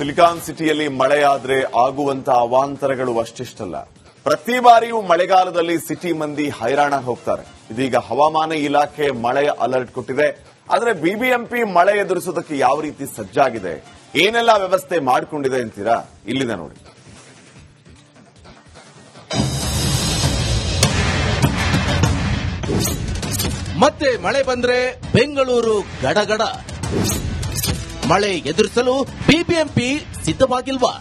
Silicon ಸಿಟಿಯಲ್ಲಿ ಮಳೆಯಾದ್ರೆ ಆಗುವಂತ ಅವಾಂತರಗಳು ಅಷ್ಟಿಷ್ಟಲ್ಲ. ಪ್ರತಿ ಬಾರಿಯೂ ಮಳೆಗಾಲದಲ್ಲಿ ಸಿಟಿ ಮಂದಿ ಹೈರಾಣ ಹೋಗ್ತಾರೆ. ಇದೀಗ ಹವಾಮಾನ ಇಲಾಖೆ ಮಳೆಯ ಅಲರ್ಟ್ ಕೊಟ್ಟಿದೆ. ಆದರೆ ಬಿಬಿಎಂಪಿ ಮಳೆ ಎದುರಿಸೋದಕ್ಕೆ ಯಾವ ರೀತಿ ಸಜ್ಜಾಗಿದೆ, ಏನೆಲ್ಲ ವ್ಯವಸ್ಥೆ ಮಾಡಿಕೊಂಡಿದೆ ಅಂತೀರಾ? ಇಲ್ಲಿದೆ ನೋಡಿ. ಮತ್ತೆ ಮಳೆ ಬಂದ್ರೆ ಬೆಂಗಳೂರು ಗಡಗಡ. ಮಳೆ ಎದುರಿಸಲು ಬಿಬಿಎಂಪಿ ಸಿದ್ಧವಾಗಿಲ್ವಾ?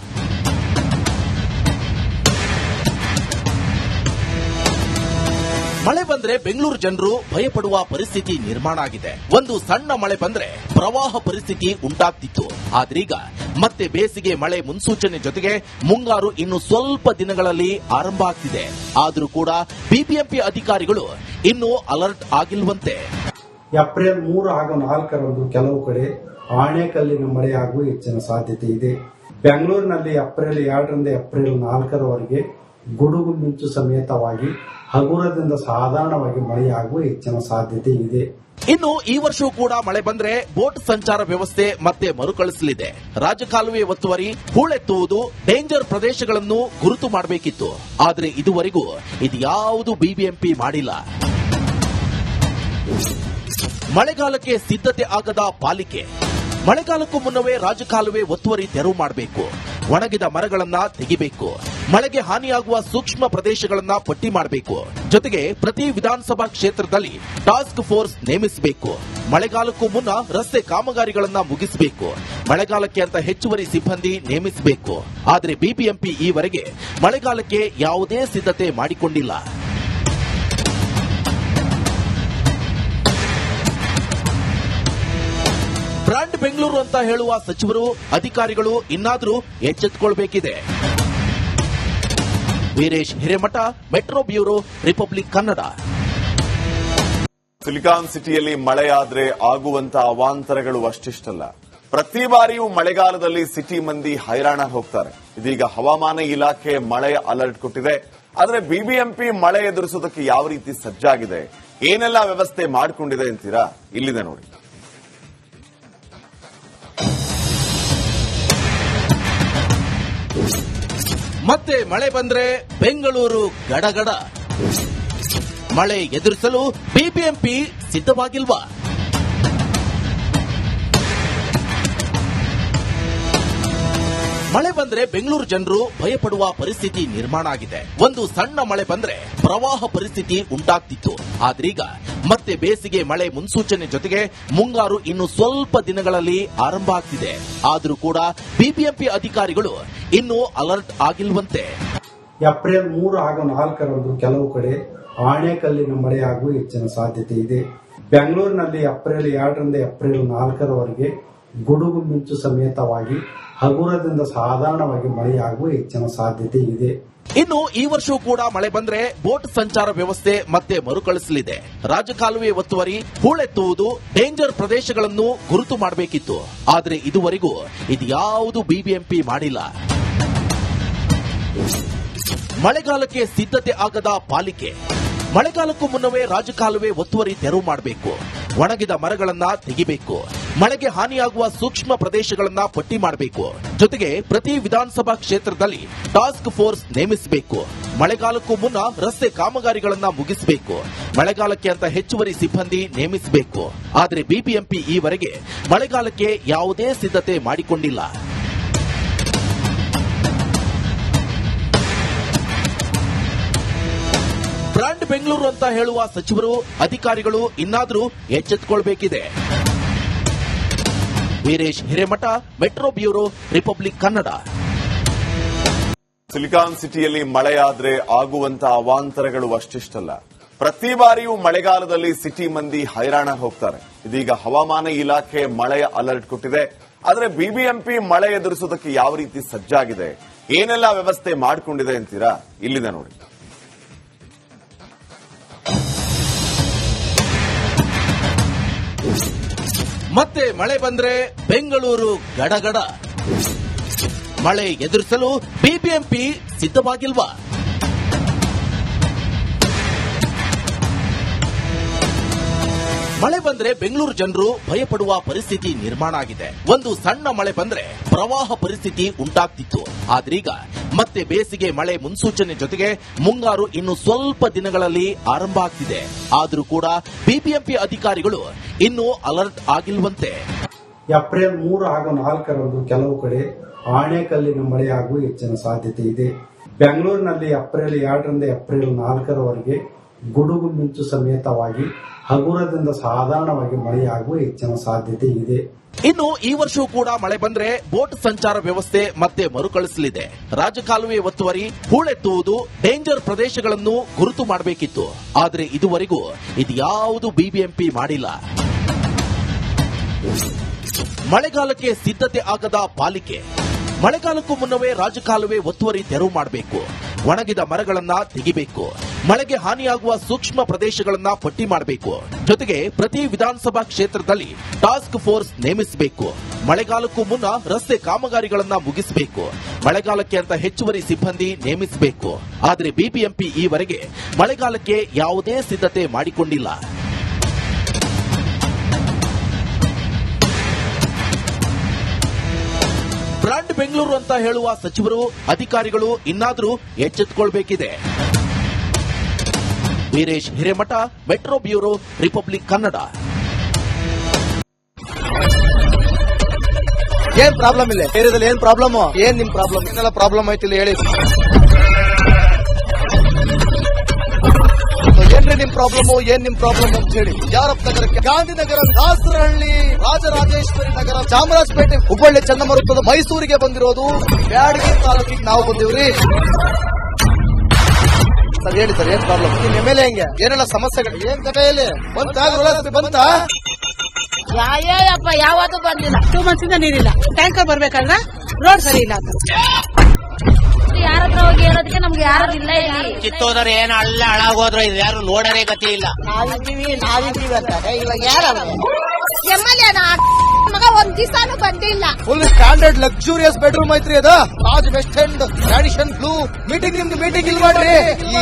ಮಳೆ ಬಂದ್ರೆ ಬೆಂಗಳೂರು ಜನರು ಭಯಪಡುವ ಪರಿಸ್ಥಿತಿ ನಿರ್ಮಾಣ ಆಗಿದೆ. ಒಂದು ಸಣ್ಣ ಮಳೆ ಬಂದ್ರೆ ಪ್ರವಾಹ ಪರಿಸ್ಥಿತಿ ಉಂಟಾಗ್ತಿತ್ತು. ಆದ್ರೀಗ ಮತ್ತೆ ಬೇಸಿಗೆ ಮಳೆ ಮುನ್ಸೂಚನೆ ಜೊತೆಗೆ ಮುಂಗಾರು ಇನ್ನು ಸ್ವಲ್ಪ ದಿನಗಳಲ್ಲಿ ಆರಂಭ ಆಗ್ತಿದೆ. ಆದರೂ ಕೂಡ ಬಿಬಿಎಂಪಿ ಅಧಿಕಾರಿಗಳು ಇನ್ನೂ ಅಲರ್ಟ್ ಆಗಿಲ್ವಂತೆ. ಏಪ್ರಿಲ್ 3 ಹಾಗೂ 4ರಂದು ಕೆಲವು ಕಡೆ ಆಣೆಕಲ್ಲಿನ ಮಳೆಯಾಗುವ ಹೆಚ್ಚಿನ ಸಾಧ್ಯತೆ ಇದೆ. ಬೆಂಗಳೂರಿನಲ್ಲಿ ಏಪ್ರಿಲ್ 2ರಿಂದ ಏಪ್ರಿಲ್ 4ರವರೆಗೆ ಗುಡುಗು ಮಿಂಚು ಸಮೇತವಾಗಿ ಹಗುರದಿಂದ ಸಾಧಾರಣವಾಗಿ ಮಳೆಯಾಗುವ ಹೆಚ್ಚಿನ ಸಾಧ್ಯತೆ ಇದೆ. ಇನ್ನು ಈ ವರ್ಷವೂ ಕೂಡ ಮಳೆ ಬಂದ್ರೆ ಬೋಟ್ ಸಂಚಾರ ವ್ಯವಸ್ಥೆ ಮತ್ತೆ ಮರುಕಳಿಸಲಿದೆ. ರಾಜಕಾಲುವೆ ಒತ್ತುವರಿ, ಹೂಳೆತ್ತುವುದು, ಡೇಂಜರ್ ಪ್ರದೇಶಗಳನ್ನು ಗುರುತು ಮಾಡಬೇಕಿತ್ತು. ಆದರೆ ಇದುವರೆಗೂ ಇದ್ಯಾವುದು ಬಿಬಿಎಂಪಿ ಮಾಡಿಲ್ಲ. ಮಳೆಗಾಲಕ್ಕೆ ಸಿದ್ಧತೆ ಆಗದ ಪಾಲಿಕೆ. ಮಳೆಗಾಲಕ್ಕೂ ಮುನ್ನವೇ ರಾಜಕಾಲುವೆ ಒತ್ತುವರಿ ತೆರವು ಮಾಡಬೇಕು. ಒಣಗಿದ ಮರಗಳನ್ನ ತೆಗಿಬೇಕು. ಮಳೆಗೆ ಹಾನಿಯಾಗುವ ಸೂಕ್ಷ್ಮ ಪ್ರದೇಶಗಳನ್ನ ಪಟ್ಟಿ ಮಾಡಬೇಕು. ಜೊತೆಗೆ ಪ್ರತಿ ವಿಧಾನಸಭಾ ಕ್ಷೇತ್ರದಲ್ಲಿ ಟಾಸ್ಕ್ ಫೋರ್ಸ್ ನೇಮಿಸಬೇಕು. ಮಳೆಗಾಲಕ್ಕೂ ಮುನ್ನ ರಸ್ತೆ ಕಾಮಗಾರಿಗಳನ್ನ ಮುಗಿಸಬೇಕು. ಮಳೆಗಾಲಕ್ಕೆ ಅಂತ ಹೆಚ್ಚುವರಿ ಸಿಬ್ಬಂದಿ ನೇಮಿಸಬೇಕು. ಆದರೆ ಬಿಬಿಎಂಪಿ ಈವರೆಗೆ ಮಳೆಗಾಲಕ್ಕೆ ಯಾವುದೇ ಸಿದ್ಧತೆ ಮಾಡಿಕೊಂಡಿಲ್ಲ. ಬ್ರಾಂಡ್ ಬೆಂಗಳೂರು ಅಂತ ಹೇಳುವ ಸಚಿವರು, ಅಧಿಕಾರಿಗಳು ಇನ್ನಾದರೂ ಎಚ್ಚೆತ್ತುಕೊಳ್ಳಬೇಕಿದೆ. Veeresh Hiremath, metro bureau, Republic Kannada. Silicon ಸಿಟಿಯಲ್ಲಿ ಮಳೆಯಾದ್ರೆ ಆಗುವಂತ ಅವಾಂತರಗಳು ಅಷ್ಟಿಷ್ಟಲ್ಲ. ಪ್ರತಿ ಬಾರಿಯೂ ಮಳೆಗಾಲದಲ್ಲಿ ಸಿಟಿ ಮಂದಿ ಹೈರಾಣ ಹೋಗ್ತಾರೆ. ಇದೀಗ ಹವಾಮಾನ ಇಲಾಖೆ ಮಳೆಯ ಅಲರ್ಟ್ ಕೊಟ್ಟಿದೆ. ಆದರೆ ಬಿಬಿಎಂಪಿ ಮಳೆ ಎದುರಿಸೋದಕ್ಕೆ ಯಾವ ರೀತಿ ಸಜ್ಜಾಗಿದೆ, ಏನೆಲ್ಲ ವ್ಯವಸ್ಥೆ ಮಾಡಿಕೊಂಡಿದೆ ಅಂತೀರಾ? ಇಲ್ಲಿದೆ ನೋಡಿ. ಮತ್ತೆ ಮಳೆ ಬಂದ್ರೆ ಬೆಂಗಳೂರು ಗಡಗಡ. ಮಳೆ ಎದುರಿಸಲು ಬಿಬಿಎಂಪಿ ಸಿದ್ಧವಾಗಿಲ್ವಾ? ಮಳೆ ಬಂದ್ರೆ ಬೆಂಗಳೂರು ಜನರು ಭಯಪಡುವ ಪರಿಸ್ಥಿತಿ ನಿರ್ಮಾಣ ಆಗಿದೆ. ಒಂದು ಸಣ್ಣ ಮಳೆ ಬಂದ್ರೆ ಪ್ರವಾಹ ಪರಿಸ್ಥಿತಿ ಉಂಟಾಗ್ತಿತ್ತು. ಆದ್ರೀಗ ಮತ್ತೆ ಬೇಸಿಗೆ ಮಳೆ ಮುನ್ಸೂಚನೆ ಜೊತೆಗೆ ಮುಂಗಾರು ಇನ್ನು ಸ್ವಲ್ಪ ದಿನಗಳಲ್ಲಿ ಆರಂಭ ಆಗ್ತಿದೆ. ಆದರೂ ಕೂಡ ಬಿಬಿಎಂಪಿ ಅಧಿಕಾರಿಗಳು ಇನ್ನೂ ಅಲರ್ಟ್ ಆಗಿಲ್ವಂತೆ. ಏಪ್ರಿಲ್ 3 ಹಾಗೂ 4ರಂದು ಕೆಲವು ಕಡೆ ಆಣೆಕಲ್ಲಿನ ಮಳೆಯಾಗುವ ಹೆಚ್ಚಿನ ಸಾಧ್ಯತೆ ಇದೆ. ಬೆಂಗಳೂರಿನಲ್ಲಿ ಏಪ್ರಿಲ್ 2ರಿಂದ ಏಪ್ರಿಲ್ 4ರವರೆಗೆ ಗುಡುಗು ಮಿಂಚು ಸಮೇತವಾಗಿ ಹಗುರದಿಂದ ಸಾಧಾರಣವಾಗಿ ಮಳೆಯಾಗುವ ಹೆಚ್ಚಿನ ಸಾಧ್ಯತೆ ಇದೆ. ಇನ್ನು ಈ ವರ್ಷವೂ ಕೂಡ ಮಳೆ ಬಂದ್ರೆ ಬೋಟ್ ಸಂಚಾರ ವ್ಯವಸ್ಥೆ ಮತ್ತೆ ಮರುಕಳಿಸಲಿದೆ. ರಾಜಕಾಲುವೆ ಒತ್ತುವರಿ, ಹೂಳೆತ್ತುವುದು, ಡೇಂಜರ್ ಪ್ರದೇಶಗಳನ್ನು ಗುರುತು ಮಾಡಬೇಕಿತ್ತು. ಆದರೆ ಇದುವರೆಗೂ ಇದ್ಯಾವುದು ಬಿಬಿಎಂಪಿ ಮಾಡಿಲ್ಲ. ಮಳೆಗಾಲಕ್ಕೆ ಸಿದ್ಧತೆ ಆಗದ ಪಾಲಿಕೆ. ಮಳೆಗಾಲಕ್ಕೂ ಮುನ್ನವೇ ರಾಜಕಾಲುವೆ ಒತ್ತುವರಿ ತೆರವು ಮಾಡಬೇಕು. ಒಣಗಿದ ಮರಗಳನ್ನ ತೆಗಿಬೇಕು. ಮಳೆಗೆ ಹಾನಿಯಾಗುವ ಸೂಕ್ಷ್ಮ ಪ್ರದೇಶಗಳನ್ನ ಪಟ್ಟಿ ಮಾಡಬೇಕು. ಜೊತೆಗೆ ಪ್ರತಿ ವಿಧಾನಸಭಾ ಕ್ಷೇತ್ರದಲ್ಲಿ ಟಾಸ್ಕ್ ಫೋರ್ಸ್ ನೇಮಿಸಬೇಕು. ಮಳೆಗಾಲಕ್ಕೂ ಮುನ್ನ ರಸ್ತೆ ಕಾಮಗಾರಿಗಳನ್ನ ಮುಗಿಸಬೇಕು. ಮಳೆಗಾಲಕ್ಕೆ ಅಂತ ಹೆಚ್ಚುವರಿ ಸಿಬ್ಬಂದಿ ನೇಮಿಸಬೇಕು. ಆದರೆ ಬಿಬಿಎಂಪಿ ಈವರೆಗೆ ಮಳೆಗಾಲಕ್ಕೆ ಯಾವುದೇ ಸಿದ್ಧತೆ ಮಾಡಿಕೊಂಡಿಲ್ಲ. ಬ್ರಾಂಡ್ ಬೆಂಗಳೂರು ಅಂತ ಹೇಳುವ ಸಚಿವರು, ಅಧಿಕಾರಿಗಳು ಇನ್ನಾದರೂ ಎಚ್ಚೆತ್ತುಕೊಳ್ಳಬೇಕಿದೆ. Veeresh Hiremath, metro bureau, Republic Kannada. Silicon ಸಿಟಿಯಲ್ಲಿ ಮಳೆಯಾದ್ರೆ ಆಗುವಂತ ಅವಾಂತರಗಳು ಅಷ್ಟಿಷ್ಟಲ್ಲ. ಪ್ರತಿ ಬಾರಿಯೂ ಮಳೆಗಾಲದಲ್ಲಿ ಸಿಟಿ ಮಂದಿ ಹೈರಾಣ ಹೋಗ್ತಾರೆ. ಇದೀಗ ಹವಾಮಾನ ಇಲಾಖೆ ಮಳೆಯ ಅಲರ್ಟ್ ಕೊಟ್ಟಿದೆ. ಆದರೆ ಬಿಬಿಎಂಪಿ ಮಳೆ ಎದುರಿಸೋದಕ್ಕೆ ಯಾವ ರೀತಿ ಸಜ್ಜಾಗಿದೆ, ಏನೆಲ್ಲ ವ್ಯವಸ್ಥೆ ಮಾಡಿಕೊಂಡಿದೆ ಅಂತೀರಾ? ಇಲ್ಲಿದೆ ನೋಡಿ. ಮತ್ತೆ ಮಳೆ ಬಂದ್ರೆ ಬೆಂಗಳೂರು ಗಡಗಡ. ಮಳೆ ಎದುರಿಸಲು ಬಿಬಿಎಂಪಿ ಸಿದ್ಧವಾಗಿಲ್ವಾ? ಮಳೆ ಬಂದ್ರೆ ಬೆಂಗಳೂರು ಜನರು ಭಯಪಡುವ ಪರಿಸ್ಥಿತಿ ನಿರ್ಮಾಣ ಆಗಿದೆ. ಒಂದು ಸಣ್ಣ ಮಳೆ ಬಂದ್ರೆ ಪ್ರವಾಹ ಪರಿಸ್ಥಿತಿ ಉಂಟಾಗ್ತಿತ್ತು. ಆದ್ರೀಗ ಮತ್ತೆ ಬೇಸಿಗೆ ಮಳೆ ಮುನ್ಸೂಚನೆ ಜೊತೆಗೆ ಮುಂಗಾರು ಇನ್ನು ಸ್ವಲ್ಪ ದಿನಗಳಲ್ಲಿ ಆರಂಭ ಆಗ್ತಿದೆ. ಆದ್ರೂ ಕೂಡ ಬಿಬಿಎಂಪಿ ಅಧಿಕಾರಿಗಳು ಇನ್ನೂ ಅಲರ್ಟ್ ಆಗಿಲ್ವಂತೆ. ಏಪ್ರಿಲ್ 3 ಹಾಗೂ 4ರಂದು ಕೆಲವು ಕಡೆ ಆಣೆಕಲ್ಲಿನ ಮಳೆಯಾಗುವ ಹೆಚ್ಚಿನ ಸಾಧ್ಯತೆ ಇದೆ. ಬೆಂಗಳೂರಿನಲ್ಲಿ ಏಪ್ರಿಲ್ 2ರಿಂದ ಏಪ್ರಿಲ್ 4ರವರೆಗೆ ಗುಡುಗು ಮಿಂಚು ಸಮೇತವಾಗಿ ಹಗುರದಿಂದ ಸಾಧಾರಣವಾಗಿ ಮಳೆಯಾಗುವ ಹೆಚ್ಚಿನ ಸಾಧ್ಯತೆ ಇದೆ. ಇನ್ನು ಈ ವರ್ಷವೂ ಕೂಡ ಮಳೆ ಬಂದ್ರೆ ಬೋಟ್ ಸಂಚಾರ ವ್ಯವಸ್ಥೆ ಮತ್ತೆ ಮರುಕಳಿಸಲಿದೆ. ರಾಜಕಾಲುವೆ ಒತ್ತುವರಿ, ಹೂಳೆತ್ತುವುದು, ಡೇಂಜರ್ ಪ್ರದೇಶಗಳನ್ನು ಗುರುತು ಮಾಡಬೇಕಿತ್ತು. ಆದರೆ ಇದುವರೆಗೂ ಇದ್ಯಾವುದು ಬಿಬಿಎಂಪಿ ಮಾಡಿಲ್ಲ. ಮಳೆಗಾಲಕ್ಕೆ ಸಿದ್ಧತೆ ಆಗದ ಪಾಲಿಕೆ. ಮಳೆಗಾಲಕ್ಕೂ ಮುನ್ನವೇ ರಾಜಕಾಲುವೆ ಒತ್ತುವರಿ ತೆರವು ಮಾಡಬೇಕು. ಒಣಗಿದ ಮರಗಳನ್ನ ತೆಗಿಬೇಕು. ಮಳೆಗೆ ಹಾನಿಯಾಗುವ ಸೂಕ್ಷ್ಮ ಪ್ರದೇಶಗಳನ್ನ ಪಟ್ಟಿ ಮಾಡಬೇಕು. ಜೊತೆಗೆ ಪ್ರತಿ ವಿಧಾನಸಭಾ ಕ್ಷೇತ್ರದಲ್ಲಿ ಟಾಸ್ಕ್ ಫೋರ್ಸ್ ನೇಮಿಸಬೇಕು. ಮಳೆಗಾಲಕ್ಕೂ ಮುನ್ನ ರಸ್ತೆ ಕಾಮಗಾರಿಗಳನ್ನ ಮುಗಿಸಬೇಕು. ಮಳೆಗಾಲಕ್ಕೆ ಅಂತ ಹೆಚ್ಚುವರಿ ಸಿಬ್ಬಂದಿ ನೇಮಿಸಬೇಕು. ಆದರೆ ಬಿಬಿಎಂಪಿ ಈವರೆಗೆ ಮಳೆಗಾಲಕ್ಕೆ ಯಾವುದೇ ಸಿದ್ಧತೆ ಮಾಡಿಕೊಂಡಿಲ್ಲ. ಬ್ರಾಂಡ್ ಬೆಂಗಳೂರು ಅಂತ ಹೇಳುವ ಸಚಿವರು, ಅಧಿಕಾರಿಗಳು ಇನ್ನಾದರೂ ಎಚ್ಚೆತ್ತುಕೊಳ್ಬೇಕಿದೆ. Veeresh Hiremath, metro bureau, Republic Kannada. ಏನ್ ಪ್ರಾಬ್ಲಮ್ ಇಲ್ಲ ಏರಿಯಾದಲ್ಲಿ? ಏನ್ ಪ್ರಾಬ್ಲಮ್? ಏನ್ ನಿಮ್ ಪ್ರಾಬ್ಲಮ್? ಏನೆಲ್ಲ ಪ್ರಾಬ್ಲಮ್ ಐತಿಲ್ಲ ಹೇಳಿ. ಏನ್ರಿ ನಿಮ್ ಪ್ರಾಬ್ಲಮ್? ಏನ್ ನಿಮ್ ಪ್ರಾಬ್ಲಮ್ ಅಂತ ಹೇಳಿ. ಯಾರಪ್ಪ ನಗರಕ್ಕೆ? ಗಾಂಧಿನಗರ, ದಾಸರಹಳ್ಳಿ, ರಾಜರಾಜೇಶ್ವರಿ ನಗರ, ಚಾಮರಾಜಪೇಟೆ, ಹುಬ್ಬಳ್ಳಿ, ಚನ್ನಮರುತ್ತದ, ಮೈಸೂರಿಗೆ ಬಂದಿರೋದು. ಬ್ಯಾಡಗಿ ತಾಲೂಕಿಗೆ ನಾವು ಬಂದಿವ್ರಿ. ಸರ್ ಹೇಳಿ ಸರ್, ಏನ್ ಪ್ರಾಬ್ಲಮ್? ನಿಮ್ ಎಮ್ಎಲ್ಎ ಹೆಂಗೆ? ಏನೆಲ್ಲ ಸಮಸ್ಯೆಗಳು? ಏನ್ ಕಥೆಯಲ್ಲಿ ಬಂತ? ಯಾಯಪ್ಪ ಯಾವತ್ತೂ ಬಂದಿಲ್ಲ. 2 months ಇಂದ ನೀರಿಲ್ಲ. ಟ್ಯಾಂಕರ್ ಬರ್ಬೇಕಂದ್ರ ರೋಡ್ ಸರಿ ಇಲ್ಲ. ಯಾರ ಹತ್ರ ಹೋಗಿ ಹೇಳೋದಕ್ಕೆ ನಮ್ಗೆ ಯಾರು ಇಲ್ಲ. ಕಿತ್ತೋದ್ರೆ ಏನ್ ಅಲ್ಲ ಹಾಳಾಗೋದ್ರು ಇದು ಯಾರು ನೋಡರೇ ಗತಿ ಇಲ್ಲ. ನಾವಿದ್ದೀವಿ ಅಂತಾರೆ. ಇವಾಗ ಯಾರ ಎಮ್ಎಲ್ಎ ಮಗ ಒಂದ್ ದಿವಸನೂ ಬಂದಿಲ್ಲ. ಫುಲ್ ಸ್ಟ್ಯಾಂಡರ್ಡ್ ಲಕ್ಸುರಿಯಸ್ ಬೆಡ್ರೂಮ್ ಐತ್ರಿ ಅದು. Raj west end, Radisson Blu. Meeting ನಿಮ್ದು ಮೀಟಿಂಗ್ ಇಲ್ಲಿ ಮಾಡ್ರಿ.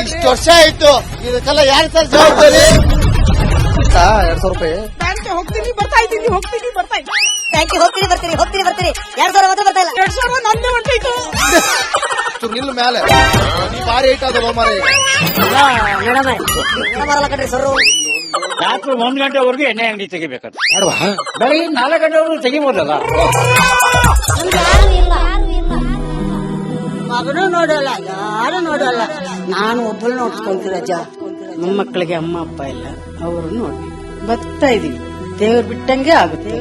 ಇಷ್ಟು ವರ್ಷ ಆಯ್ತು, ಇದಕ್ಕೆಲ್ಲ ಯಾರು ಸರ್ ಜವಾಬ್ದಾರಿ? 2,000 ರೂಪಾಯಿ ಬ್ಯಾಂಕ್ ಹೋಗ್ತೀನಿ ಬರ್ತಾ ಇದ್ದೀನಿ. ಬ್ಯಾಂಕ್ ಹೋಗ್ತೀನಿ ಬರ್ತೀನಿ 2,000 ಮಾತ್ರ ಬರ್ತಾ ಇಲ್ಲ. 2,000 ನಂದೇ ಹೊಂಟೈತು. ನಿಲ್ ಮೇಲೆ ಭಾರಿ ಐಟ್ ಅದು ಮಾರಿ. ಬರಲ್ಲ ಕಣ್ರಿ ಸರ್. ರಾತ್ರಿ 1 ಗಂಟೆವರೆಗೂ ಎಣ್ಣೆ ಅಂಗಡಿ ತೆಗಿಬೇಕಂತ. ಬೆಳಗ್ಗೆ 4 ಗಂಟೆವರೆಗೂ ತೆಗಿಬೋದಲ್ಲ. ಮಗನೂ ನೋಡಲ್ಲ, ಯಾರು ನೋಡಲ್ಲ. ನಾನು ಒಬ್ಬಳು ನೋಡ್ಕೊಂತೀನಿ ಅಜ್ಜ. ನಮ್ಮ ಮಕ್ಕಳಿಗೆ ಅಮ್ಮ ಅಪ್ಪ ಇಲ್ಲ, ಅವರು ನೋಡಿ ಬರ್ತಾ ಇದೀವಿ. ದೇವ್ರು ಬಿಟ್ಟಂಗೆ ಆಗುತ್ತೆ.